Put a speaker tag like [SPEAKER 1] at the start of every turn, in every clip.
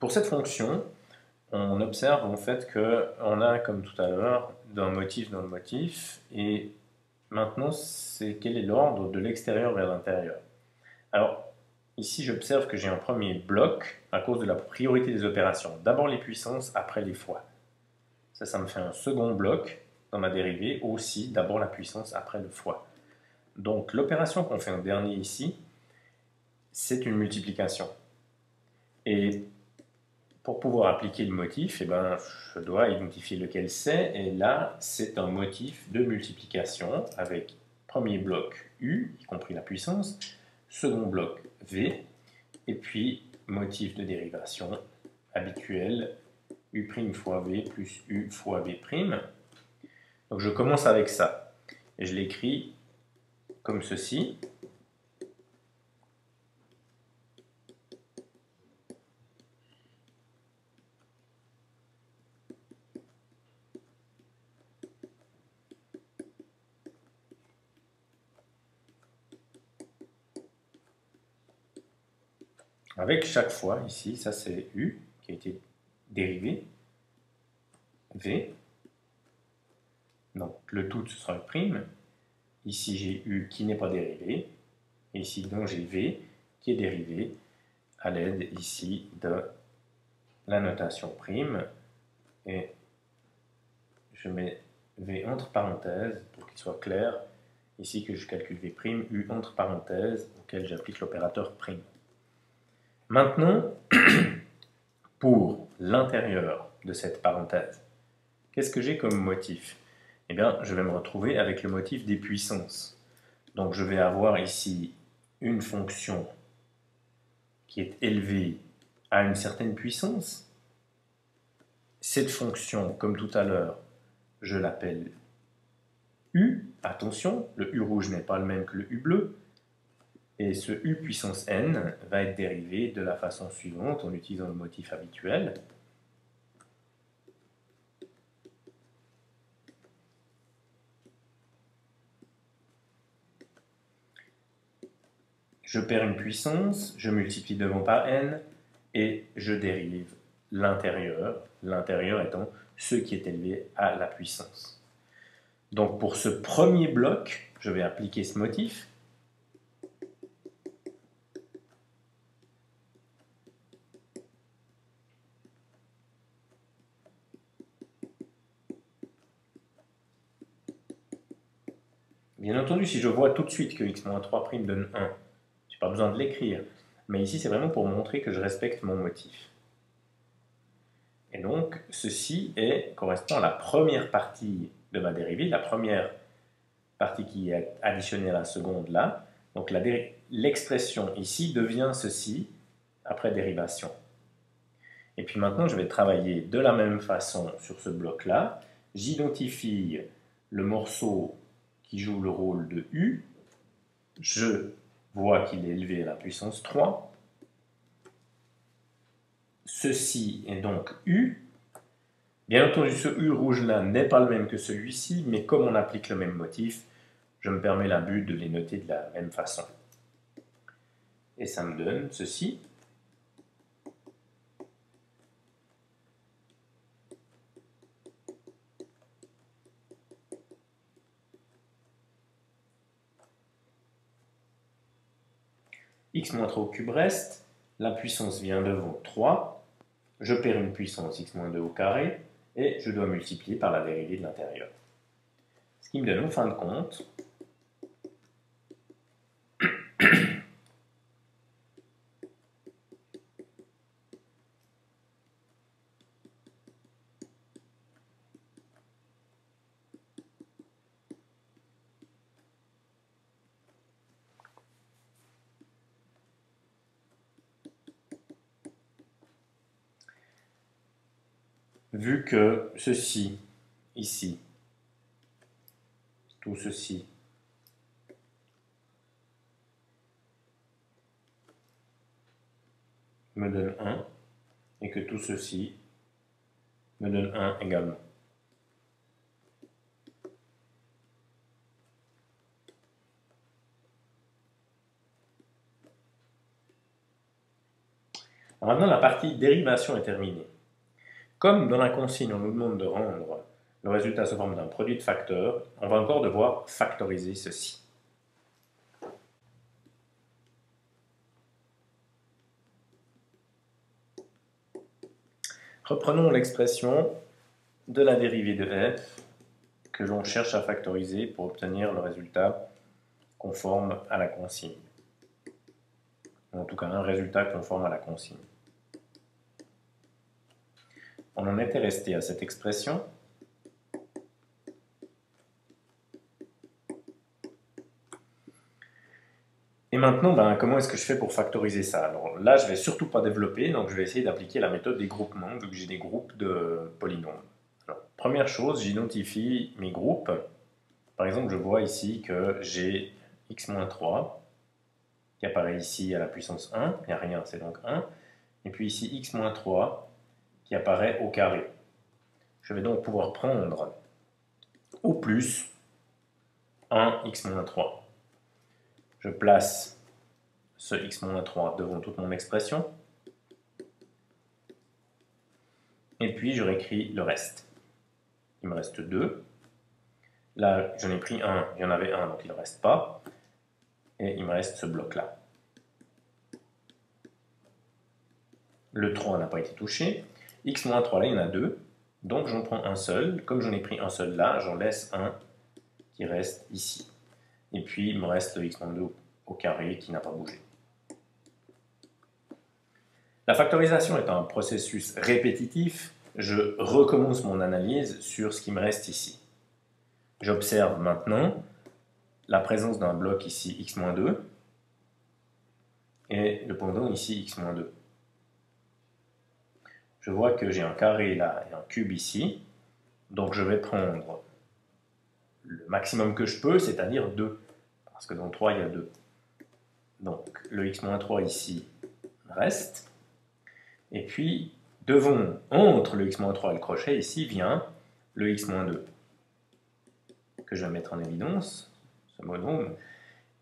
[SPEAKER 1] Pour cette fonction, on observe en fait qu'on a, comme tout à l'heure, un motif dans le motif, et maintenant, c'est quel est l'ordre de l'extérieur vers l'intérieur. Alors, ici, j'observe que j'ai un premier bloc à cause de la priorité des opérations. D'abord les puissances, après les fois. Ça me fait un second bloc dans ma dérivée, aussi d'abord la puissance, après le fois. Donc, l'opération qu'on fait en dernier ici, c'est une multiplication. Et pour pouvoir appliquer le motif, eh ben, je dois identifier lequel c'est. Et là, c'est un motif de multiplication avec premier bloc U, y compris la puissance, second bloc V, et puis motif de dérivation habituel, U' fois V plus U fois V'. Donc je commence avec ça. Et je l'écris comme ceci. Avec chaque fois, ici, ça c'est U qui a été dérivé, V. Donc le tout, ce sera prime. Ici, j'ai U qui n'est pas dérivé. Et ici, donc, j'ai V qui est dérivé à l'aide, ici, de la notation prime. Et je mets V entre parenthèses pour qu'il soit clair. Ici, que je calcule V', U entre parenthèses, auquel j'applique l'opérateur prime. Maintenant, pour l'intérieur de cette parenthèse, qu'est-ce que j'ai comme motif? Eh bien, je vais me retrouver avec le motif des puissances. Donc, je vais avoir ici une fonction qui est élevée à une certaine puissance. Cette fonction, comme tout à l'heure, je l'appelle U. Attention, le U rouge n'est pas le même que le U bleu. Et ce U puissance n va être dérivé de la façon suivante en utilisant le motif habituel. Je perds une puissance, je multiplie devant par n, et je dérive l'intérieur étant ce qui est élevé à la puissance. Donc pour ce premier bloc, je vais appliquer ce motif. Bien entendu, si je vois tout de suite que x-3' donne 1, je n'ai pas besoin de l'écrire. Mais ici, c'est vraiment pour montrer que je respecte mon motif. Et donc, ceci correspond à la première partie de ma dérivée, la première partie qui est additionnée à la seconde là. Donc l'expression ici devient ceci après dérivation. Et puis maintenant, je vais travailler de la même façon sur ce bloc-là. J'identifie le morceau qui joue le rôle de U. Je vois qu'il est élevé à la puissance 3. Ceci est donc U. Bien entendu, ce U rouge-là n'est pas le même que celui-ci, mais comme on applique le même motif, je me permets l'abus de les noter de la même façon. Et ça me donne ceci. X-3 au cube reste, la puissance vient devant 3, je perds une puissance x-2 au carré, et je dois multiplier par la dérivée de l'intérieur. Ce qui me donne en fin de compte vu que ceci, ici, tout ceci, me donne 1, et que tout ceci me donne 1 également. Maintenant, la partie dérivation est terminée. Comme dans la consigne, on nous demande de rendre le résultat sous forme d'un produit de facteurs, on va encore devoir factoriser ceci. Reprenons l'expression de la dérivée de f que l'on cherche à factoriser pour obtenir le résultat conforme à la consigne. En tout cas, un résultat conforme à la consigne. On en était resté à cette expression. Et maintenant, comment est-ce que je fais pour factoriser ça? Alors là, je ne vais surtout pas développer, donc je vais essayer d'appliquer la méthode des groupements, vu que j'ai des groupes de polynômes. Alors, première chose, j'identifie mes groupes. Par exemple, je vois ici que j'ai x-3 qui apparaît ici à la puissance 1, il n'y a rien, c'est donc 1. Et puis ici x-3 qui apparaît au carré. Je vais donc pouvoir prendre au plus 1 x-3. Je place ce x-3 devant toute mon expression. Et puis je réécris le reste. Il me reste 2. Là, j'en ai pris 1, il y en avait 1, donc il ne reste pas. Et il me reste ce bloc-là. Le 3 n'a pas été touché. x-3, là, il y en a 2. Donc j'en prends un seul. Comme j'en ai pris un seul là, j'en laisse un qui reste ici. Et puis il me reste le x-2 au carré qui n'a pas bougé. La factorisation est un processus répétitif. Je recommence mon analyse sur ce qui me reste ici. J'observe maintenant la présence d'un bloc ici x-2 et le pendant ici x-2. Je vois que j'ai un carré là et un cube ici, donc je vais prendre le maximum que je peux, c'est-à-dire 2, parce que dans 3 il y a 2. Donc le x-3 ici reste, et puis devant, entre le x-3 et le crochet ici, vient le x-2, que je vais mettre en évidence, ce monôme,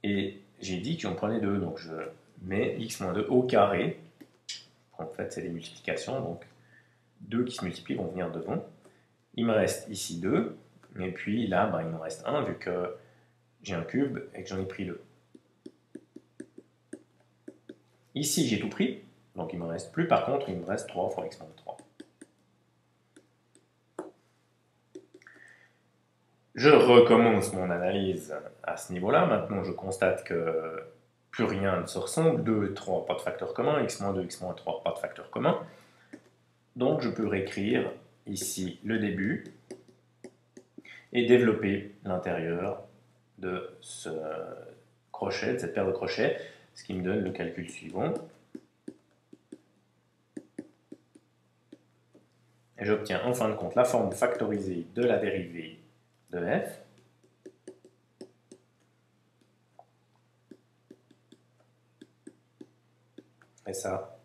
[SPEAKER 1] et j'ai dit que j'en prenais 2, donc je mets x-2 au carré. En fait, c'est des multiplications, donc 2 qui se multiplient vont venir devant. Il me reste ici 2, et puis là, il me reste 1, vu que j'ai un cube et que j'en ai pris 2. Ici, j'ai tout pris, donc il ne me reste plus. Par contre, il me reste 3 fois x-3. Je recommence mon analyse à ce niveau-là. Maintenant, je constate que plus rien ne se ressemble. 2 et 3, pas de facteur commun. x-2, x-3, pas de facteur commun. Donc, je peux réécrire ici le début et développer l'intérieur de ce crochet, de cette paire de crochets, ce qui me donne le calcul suivant. Et j'obtiens en fin de compte la forme factorisée de la dérivée de f. Et ça,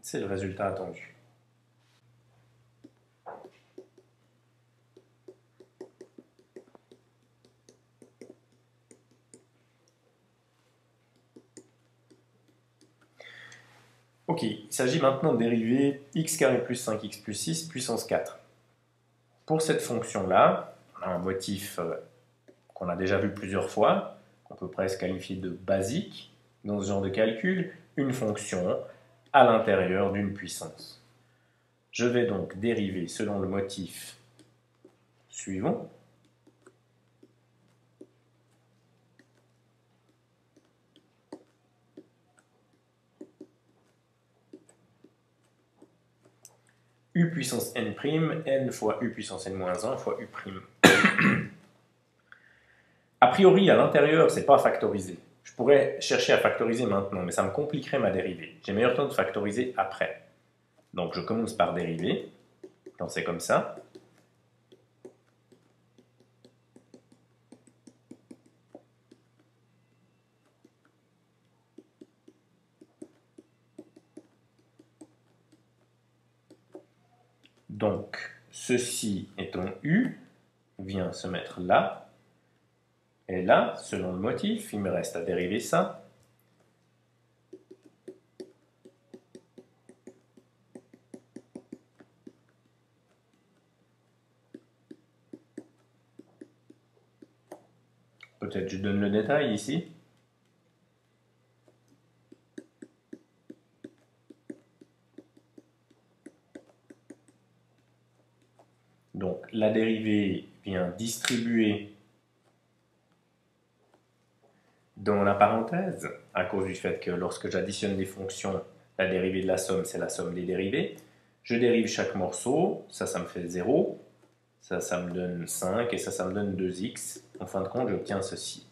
[SPEAKER 1] c'est le résultat attendu. Ok, il s'agit maintenant de dériver x carré plus 5x plus 6 puissance 4. Pour cette fonction-là, on a un motif qu'on a déjà vu plusieurs fois, qu'on peut presque qualifier de basique dans ce genre de calcul, une fonction à l'intérieur d'une puissance. Je vais donc dériver selon le motif suivant. U puissance n', n fois u puissance n-1 fois u'. A priori, à l'intérieur, c'est pas factorisé. Je pourrais chercher à factoriser maintenant, mais ça me compliquerait ma dérivée. J'ai meilleur temps de factoriser après. Donc je commence par dériver, quand c'est comme ça. Donc, ceci étant u, vient se mettre là. Et là, selon le motif, il me reste à dériver ça. Peut-être je donne le détail ici. Donc la dérivée vient distribuer dans la parenthèse, à cause du fait que lorsque j'additionne des fonctions, la dérivée de la somme, c'est la somme des dérivées. Je dérive chaque morceau, ça me fait 0, ça me donne 5, et ça me donne 2x. En fin de compte, j'obtiens ceci.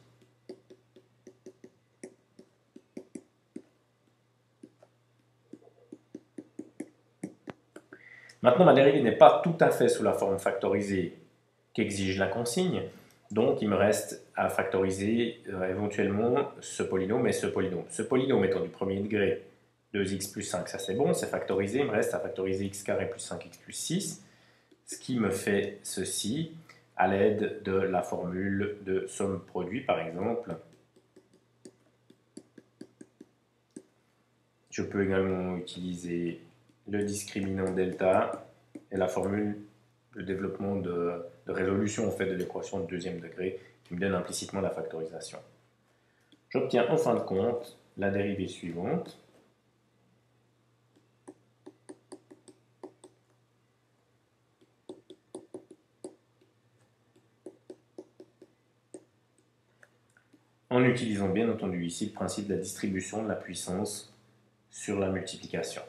[SPEAKER 1] Maintenant, ma dérivée n'est pas tout à fait sous la forme factorisée qu'exige la consigne, donc il me reste à factoriser éventuellement ce polynôme et ce polynôme. Ce polynôme étant du premier degré, 2x plus 5, ça c'est bon, c'est factorisé, il me reste à factoriser x carré plus 5x plus 6, ce qui me fait ceci à l'aide de la formule de somme-produit par exemple. Je peux également utiliser le discriminant delta et la formule de développement de résolution en fait, de l'équation de deuxième degré qui me donne implicitement la factorisation. J'obtiens en fin de compte la dérivée suivante. En utilisant bien entendu ici le principe de la distribution de la puissance sur la multiplication.